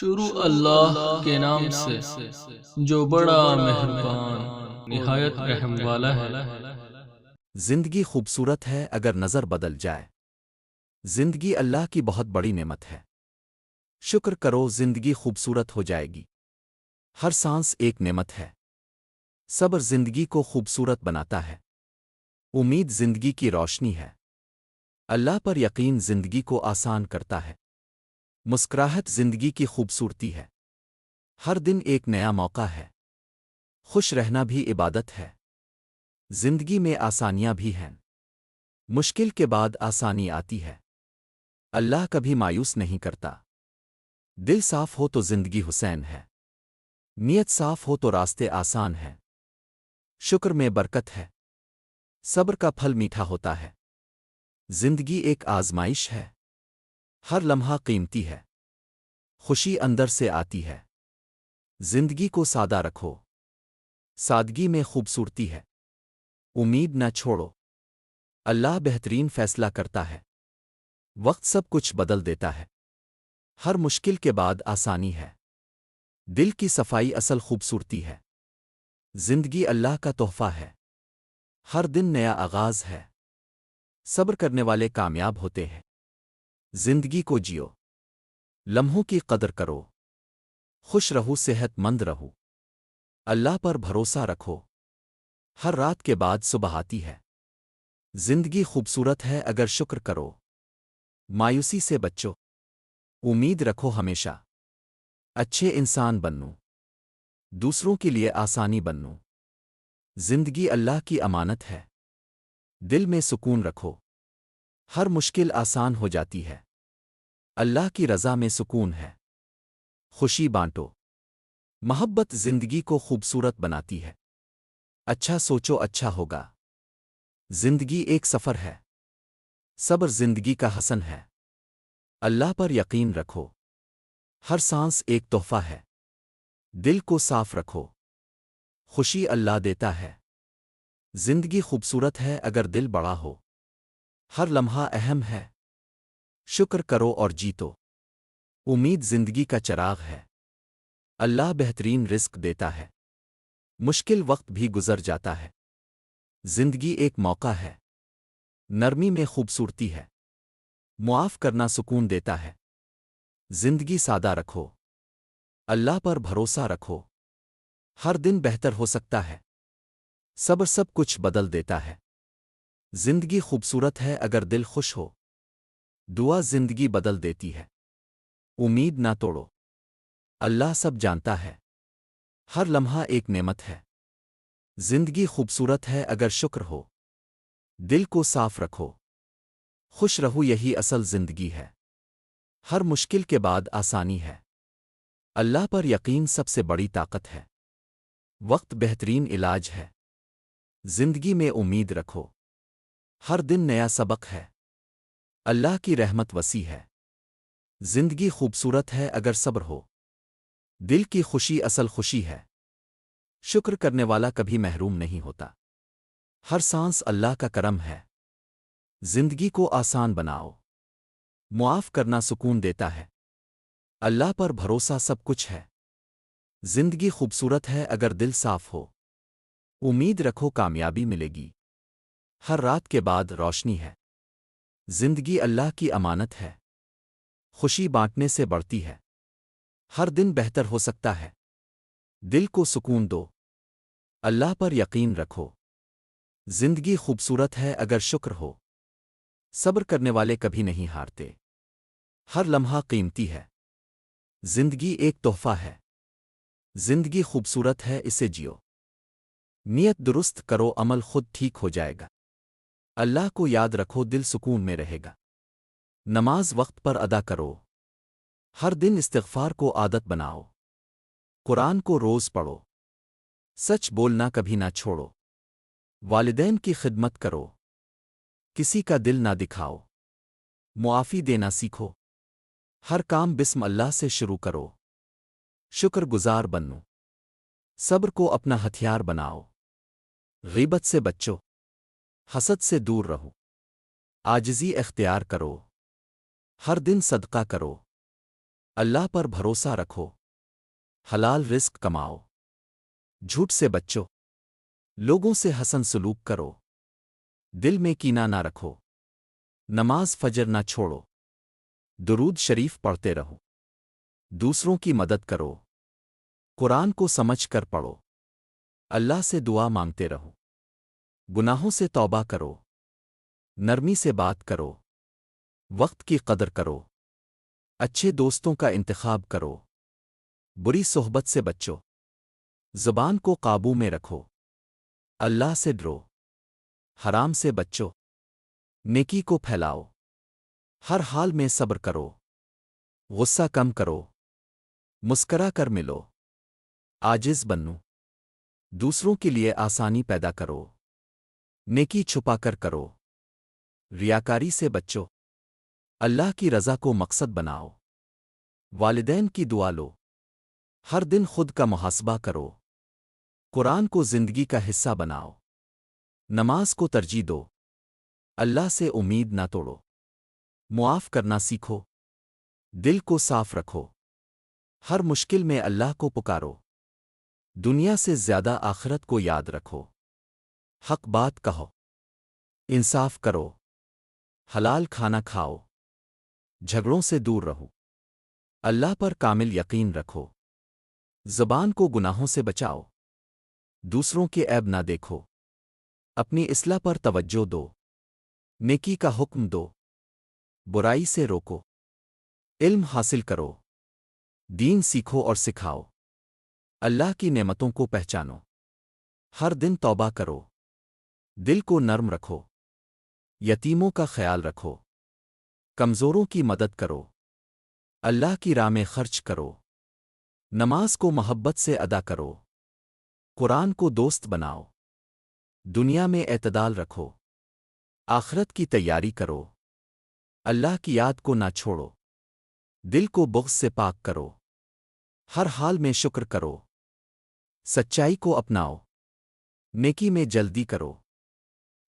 شروع اللہ کے نام سے جو بڑا مہربان نہایت رحم والا ہے۔ زندگی خوبصورت ہے اگر نظر بدل جائے۔ زندگی اللہ کی بہت بڑی نعمت ہے۔ شکر کرو زندگی خوبصورت ہو جائے گی۔ ہر سانس ایک نعمت ہے۔ صبر زندگی کو خوبصورت بناتا ہے۔ امید زندگی کی روشنی ہے۔ اللہ پر یقین زندگی کو آسان کرتا ہے۔ مسکراہٹ زندگی کی خوبصورتی ہے۔ ہر دن ایک نیا موقع ہے۔ خوش رہنا بھی عبادت ہے۔ زندگی میں آسانیاں بھی ہیں۔ مشکل کے بعد آسانی آتی ہے۔ اللہ کبھی مایوس نہیں کرتا۔ دل صاف ہو تو زندگی حسین ہے۔ نیت صاف ہو تو راستے آسان ہیں۔ شکر میں برکت ہے۔ صبر کا پھل میٹھا ہوتا ہے۔ زندگی ایک آزمائش ہے۔ ہر لمحہ قیمتی ہے۔ خوشی اندر سے آتی ہے۔ زندگی کو سادہ رکھو۔ سادگی میں خوبصورتی ہے۔ امید نہ چھوڑو۔ اللہ بہترین فیصلہ کرتا ہے۔ وقت سب کچھ بدل دیتا ہے۔ ہر مشکل کے بعد آسانی ہے۔ دل کی صفائی اصل خوبصورتی ہے۔ زندگی اللہ کا تحفہ ہے۔ ہر دن نیا آغاز ہے۔ صبر کرنے والے کامیاب ہوتے ہیں۔ زندگی کو جیو۔ لمحوں کی قدر کرو۔ خوش رہو، صحت مند رہو۔ اللہ پر بھروسہ رکھو۔ ہر رات کے بعد صبح آتی ہے۔ زندگی خوبصورت ہے اگر شکر کرو۔ مایوسی سے بچو۔ امید رکھو ہمیشہ۔ اچھے انسان بنو۔ دوسروں کے لیے آسانی بنو۔ زندگی اللہ کی امانت ہے۔ دل میں سکون رکھو۔ ہر مشکل آسان ہو جاتی ہے۔ اللہ کی رضا میں سکون ہے۔ خوشی بانٹو۔ محبت زندگی کو خوبصورت بناتی ہے۔ اچھا سوچو اچھا ہوگا۔ زندگی ایک سفر ہے۔ صبر زندگی کا حسن ہے۔ اللہ پر یقین رکھو۔ ہر سانس ایک تحفہ ہے۔ دل کو صاف رکھو۔ خوشی اللہ دیتا ہے۔ زندگی خوبصورت ہے اگر دل بڑا ہو۔ ہر لمحہ اہم ہے۔ شکر کرو اور جیتو۔ امید زندگی کا چراغ ہے۔ اللہ بہترین رزق دیتا ہے۔ مشکل وقت بھی گزر جاتا ہے۔ زندگی ایک موقع ہے۔ نرمی میں خوبصورتی ہے۔ معاف کرنا سکون دیتا ہے۔ زندگی سادہ رکھو۔ اللہ پر بھروسہ رکھو۔ ہر دن بہتر ہو سکتا ہے۔ صبر سب کچھ بدل دیتا ہے۔ زندگی خوبصورت ہے اگر دل خوش ہو۔ دعا زندگی بدل دیتی ہے۔ امید نہ توڑو۔ اللہ سب جانتا ہے۔ ہر لمحہ ایک نعمت ہے۔ زندگی خوبصورت ہے اگر شکر ہو۔ دل کو صاف رکھو۔ خوش رہو، یہی اصل زندگی ہے۔ ہر مشکل کے بعد آسانی ہے۔ اللہ پر یقین سب سے بڑی طاقت ہے۔ وقت بہترین علاج ہے۔ زندگی میں امید رکھو۔ ہر دن نیا سبق ہے۔ اللہ کی رحمت وسیع ہے۔ زندگی خوبصورت ہے اگر صبر ہو۔ دل کی خوشی اصل خوشی ہے۔ شکر کرنے والا کبھی محروم نہیں ہوتا۔ ہر سانس اللہ کا کرم ہے۔ زندگی کو آسان بناؤ۔ معاف کرنا سکون دیتا ہے۔ اللہ پر بھروسہ سب کچھ ہے۔ زندگی خوبصورت ہے اگر دل صاف ہو۔ امید رکھو کامیابی ملے گی۔ ہر رات کے بعد روشنی ہے۔ زندگی اللہ کی امانت ہے۔ خوشی بانٹنے سے بڑھتی ہے۔ ہر دن بہتر ہو سکتا ہے۔ دل کو سکون دو۔ اللہ پر یقین رکھو۔ زندگی خوبصورت ہے اگر شکر ہو۔ صبر کرنے والے کبھی نہیں ہارتے۔ ہر لمحہ قیمتی ہے۔ زندگی ایک تحفہ ہے۔ زندگی خوبصورت ہے، اسے جیو۔ نیت درست کرو، عمل خود ٹھیک ہو جائے گا۔ اللہ کو یاد رکھو، دل سکون میں رہے گا۔ نماز وقت پر ادا کرو۔ ہر دن استغفار کو عادت بناؤ۔ قرآن کو روز پڑھو۔ سچ بولنا کبھی نہ چھوڑو۔ والدین کی خدمت کرو۔ کسی کا دل نہ دکھاؤ۔ معافی دینا سیکھو۔ ہر کام بسم اللہ سے شروع کرو۔ شکر گزار بنو۔ صبر کو اپنا ہتھیار بناؤ۔ غیبت سے بچو۔ حسد سے دور رہو۔ عاجزی اختیار کرو۔ ہر دن صدقہ کرو۔ اللہ پر بھروسہ رکھو، حلال رزق کماؤ، جھوٹ سے بچو، لوگوں سے حسن سلوک کرو، دل میں کینہ نہ رکھو، نماز فجر نہ چھوڑو، درود شریف پڑھتے رہو، دوسروں کی مدد کرو، قرآن کو سمجھ کر پڑھو، اللہ سے دعا مانگتے رہو، گناہوں سے توبہ کرو، نرمی سے بات کرو، وقت کی قدر کرو، اچھے دوستوں کا انتخاب کرو، بری صحبت سے بچو، زبان کو قابو میں رکھو، اللہ سے ڈرو، حرام سے بچو، نیکی کو پھیلاؤ، ہر حال میں صبر کرو، غصہ کم کرو، مسکرا کر ملو، عاجز بنو، دوسروں کے لیے آسانی پیدا کرو، نیکی چھپا کر کرو، ریاکاری سے بچو، اللہ کی رضا کو مقصد بناؤ، والدین کی دعا لو، ہر دن خود کا محاسبہ کرو، قرآن کو زندگی کا حصہ بناؤ، نماز کو ترجیح دو، اللہ سے امید نہ توڑو، معاف کرنا سیکھو، دل کو صاف رکھو، ہر مشکل میں اللہ کو پکارو، دنیا سے زیادہ آخرت کو یاد رکھو، حق بات کہو، انصاف کرو، حلال کھانا کھاؤ، جھگڑوں سے دور رہو، اللہ پر کامل یقین رکھو، زبان کو گناہوں سے بچاؤ، دوسروں کے عیب نہ دیکھو، اپنی اصلاح پر توجہ دو، نیکی کا حکم دو، برائی سے روکو، علم حاصل کرو، دین سیکھو اور سکھاؤ، اللہ کی نعمتوں کو پہچانو، ہر دن توبہ کرو، دل کو نرم رکھو، یتیموں کا خیال رکھو، کمزوروں کی مدد کرو، اللہ کی راہ میں خرچ کرو، نماز کو محبت سے ادا کرو، قرآن کو دوست بناؤ، دنیا میں اعتدال رکھو، آخرت کی تیاری کرو، اللہ کی یاد کو نہ چھوڑو، دل کو بغض سے پاک کرو، ہر حال میں شکر کرو، سچائی کو اپناؤ، نیکی میں جلدی کرو،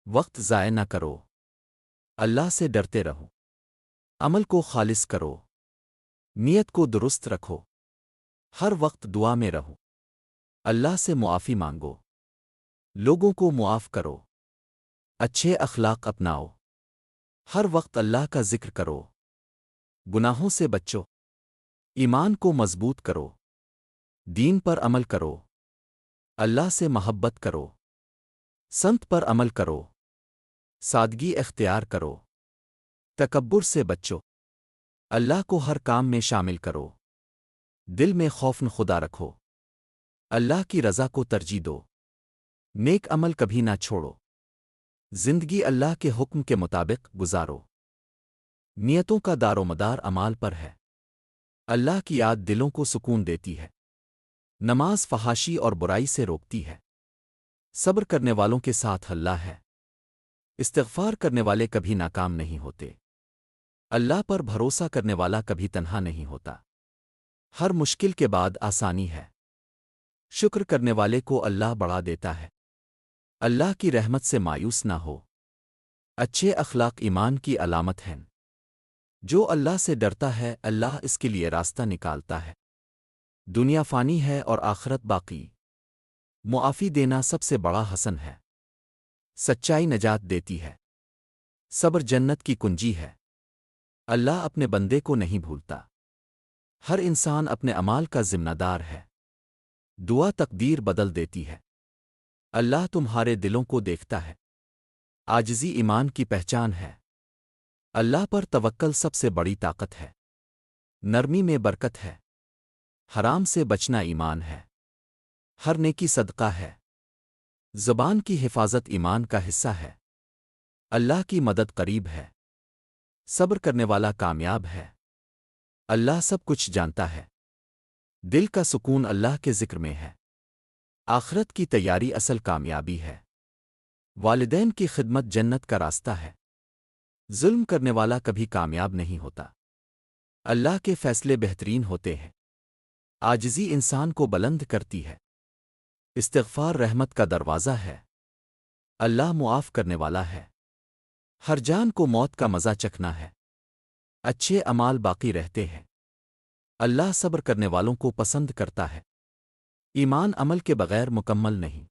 وقت ضائع نہ کرو، اللہ سے ڈرتے رہو، عمل کو خالص کرو، نیت کو درست رکھو، ہر وقت دعا میں رہو، اللہ سے معافی مانگو، لوگوں کو معاف کرو، اچھے اخلاق اپناؤ، ہر وقت اللہ کا ذکر کرو، گناہوں سے بچو، ایمان کو مضبوط کرو، دین پر عمل کرو، اللہ سے محبت کرو، سنت پر عمل کرو، سادگی اختیار کرو، تکبر سے بچو، اللہ کو ہر کام میں شامل کرو، دل میں خوف خدا رکھو، اللہ کی رضا کو ترجیح دو، نیک عمل کبھی نہ چھوڑو، زندگی اللہ کے حکم کے مطابق گزارو، نیتوں کا دار و مدار اعمال پر ہے، اللہ کی یاد دلوں کو سکون دیتی ہے، نماز فحاشی اور برائی سے روکتی ہے، صبر کرنے والوں کے ساتھ اللہ ہے، استغفار کرنے والے کبھی ناکام نہیں ہوتے، اللہ پر بھروسہ کرنے والا کبھی تنہا نہیں ہوتا، ہر مشکل کے بعد آسانی ہے، شکر کرنے والے کو اللہ بڑھا دیتا ہے، اللہ کی رحمت سے مایوس نہ ہو، اچھے اخلاق ایمان کی علامت ہیں، جو اللہ سے ڈرتا ہے اللہ اس کے لیے راستہ نکالتا ہے، دنیا فانی ہے اور آخرت باقی، معافی دینا سب سے بڑا حسن ہے، سچائی نجات دیتی ہے، صبر جنت کی کنجی ہے، اللہ اپنے بندے کو نہیں بھولتا، ہر انسان اپنے عمال کا ذمہ دار ہے، دعا تقدیر بدل دیتی ہے، اللہ تمہارے دلوں کو دیکھتا ہے، عاجزی ایمان کی پہچان ہے، اللہ پر توکل سب سے بڑی طاقت ہے، نرمی میں برکت ہے، حرام سے بچنا ایمان ہے، ہر نیکی صدقہ ہے، زبان کی حفاظت ایمان کا حصہ ہے، اللہ کی مدد قریب ہے، صبر کرنے والا کامیاب ہے، اللہ سب کچھ جانتا ہے، دل کا سکون اللہ کے ذکر میں ہے، آخرت کی تیاری اصل کامیابی ہے، والدین کی خدمت جنت کا راستہ ہے، ظلم کرنے والا کبھی کامیاب نہیں ہوتا، اللہ کے فیصلے بہترین ہوتے ہیں، عاجزی انسان کو بلند کرتی ہے، استغفار رحمت کا دروازہ ہے، اللہ معاف کرنے والا ہے، ہر جان کو موت کا مزہ چکھنا ہے، اچھے اعمال باقی رہتے ہیں، اللہ صبر کرنے والوں کو پسند کرتا ہے۔ ایمان عمل کے بغیر مکمل نہیں۔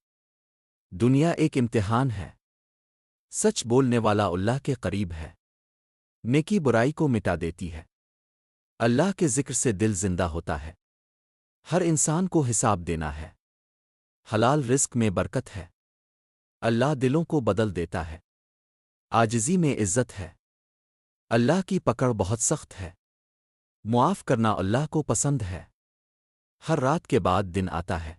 دنیا ایک امتحان ہے۔ سچ بولنے والا اللہ کے قریب ہے۔ نیکی برائی کو مٹا دیتی ہے۔ اللہ کے ذکر سے دل زندہ ہوتا ہے۔ ہر انسان کو حساب دینا ہے۔ حلال رزق میں برکت ہے۔ اللہ دلوں کو بدل دیتا ہے۔ عاجزی میں عزت ہے۔ اللہ کی پکڑ بہت سخت ہے۔ معاف کرنا اللہ کو پسند ہے۔ ہر رات کے بعد دن آتا ہے۔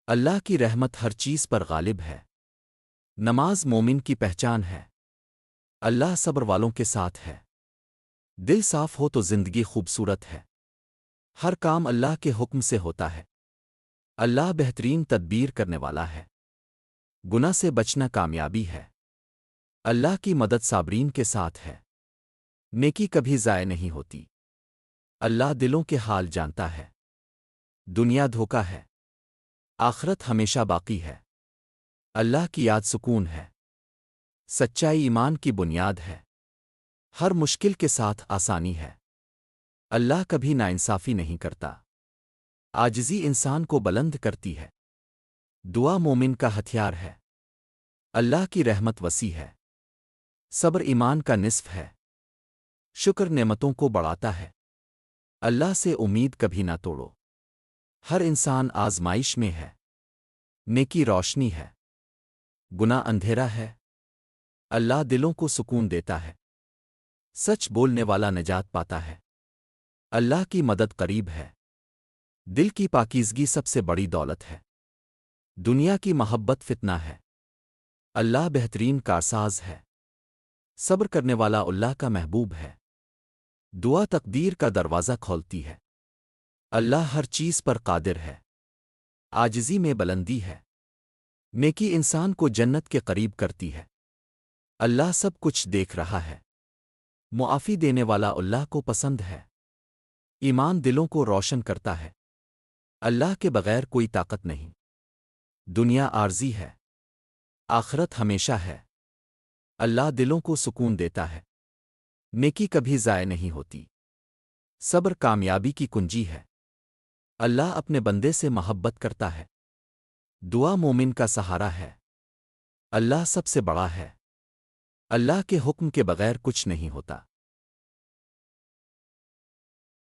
اللہ کی رحمت ہر چیز پر غالب ہے۔ نماز مومن کی پہچان ہے۔ اللہ صبر والوں کے ساتھ ہے۔ دل صاف ہو تو زندگی خوبصورت ہے۔ ہر کام اللہ کے حکم سے ہوتا ہے۔ اللہ بہترین تدبیر کرنے والا ہے۔ گناہ سے بچنا کامیابی ہے۔ اللہ کی مدد صابرین کے ساتھ ہے۔ نیکی کبھی ضائع نہیں ہوتی۔ اللہ دلوں کے حال جانتا ہے۔ دنیا دھوکا ہے۔ آخرت ہمیشہ باقی ہے۔ اللہ کی یاد سکون ہے۔ سچائی ایمان کی بنیاد ہے۔ ہر مشکل کے ساتھ آسانی ہے۔ اللہ کبھی ناانصافی نہیں کرتا۔ عاجزی انسان کو بلند کرتی ہے۔ دعا مومن کا ہتھیار ہے۔ اللہ کی رحمت وسیع ہے۔ صبر ایمان کا نصف ہے۔ شکر نعمتوں کو بڑھاتا ہے۔ اللہ سے امید کبھی نہ توڑو۔ ہر انسان آزمائش میں ہے۔ نیکی روشنی ہے۔ گناہ اندھیرا ہے۔ اللہ دلوں کو سکون دیتا ہے۔ سچ بولنے والا نجات پاتا ہے۔ اللہ کی مدد قریب ہے۔ دل کی پاکیزگی سب سے بڑی دولت ہے۔ دنیا کی محبت فتنہ ہے۔ اللہ بہترین کارساز ہے۔ صبر کرنے والا اللہ کا محبوب ہے۔ دعا تقدیر کا دروازہ کھولتی ہے۔ اللہ ہر چیز پر قادر ہے۔ عاجزی میں بلندی ہے۔ نیکی انسان کو جنت کے قریب کرتی ہے۔ اللہ سب کچھ دیکھ رہا ہے۔ معافی دینے والا اللہ کو پسند ہے۔ ایمان دلوں کو روشن کرتا ہے۔ اللہ کے بغیر کوئی طاقت نہیں۔ دنیا عارضی ہے۔ آخرت ہمیشہ ہے۔ اللہ دلوں کو سکون دیتا ہے۔ نیکی کبھی ضائع نہیں ہوتی۔ صبر کامیابی کی کنجی ہے۔ اللہ اپنے بندے سے محبت کرتا ہے۔ دعا مومن کا سہارا ہے۔ اللہ سب سے بڑا ہے۔ اللہ کے حکم کے بغیر کچھ نہیں ہوتا۔